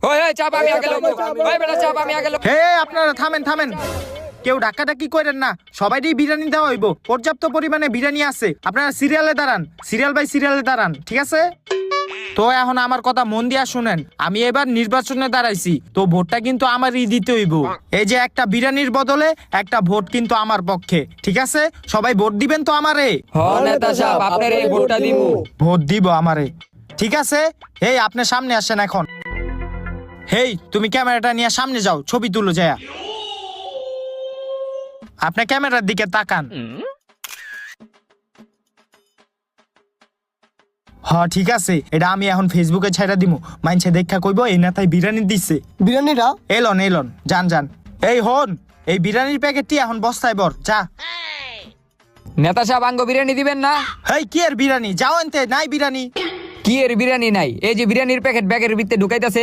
ওই চাপ আমি আগে লব, ওই বেটা চাপ আমি আগে লব। হে আপনারা থামেন কেউ ডাকাডাকি করেন না, সবাইরই বিরিয়ানি দেওয়া হইব, পর্যাপ্ত পরিমাণে বিরিয়ানি আছে। আপনারা সিরিয়ালে দাঁড়ান, সিরিয়াল বাই সিরিয়ালে দাঁড়ান, ঠিক আছে? তো এখন আমার কথা মন দিয়া শুনেন, আমি এবার নির্বাচনে দাঁড়াইছি, তো ভোটটা কিন্তু আমারই দিতে হইব। এই যে একটা বিরিয়ানির বদলে একটা ভোট কিন্তু আমার পক্ষে, ঠিক আছে? সবাই ভোট দিবেন তো আমারে? হ নেতা সাহেব, আপনার এই ভোটটা দিমু। ভোট দিব আমারে, ঠিক আছে? এই আপনি সামনে আসেন এখন। হেই তুমি ক্যামেরাটা নিয়ে সামনে যাও, ছবি তুলো যায়। আপনি ক্যামেরার দিকে তাকান। হ্যাঁ ঠিক আছে, এটা আমি এখন ফেসবুকে ছাইড়া দিমু, মাইনছে দেখা কইব এই নেতাই বিরিয়ানি দিচ্ছে। বিরিয়ানিটা এলন যান। এই হন, এই বিরিয়ানির প্যাকেটটি এখন বস্তায় ভর, যা। নেতা সাহেব আঙ্গ বিরিয়ানি দিবেন না? হেই কি এর বিরিয়ানি, যাও এনতে, নাই বিরিয়ানি। কি এর বিরিয়ানি নাই? এই যে বিরিয়ানির প্যাকেট ব্যাগের ভিতরে ঢুকাইতাছে।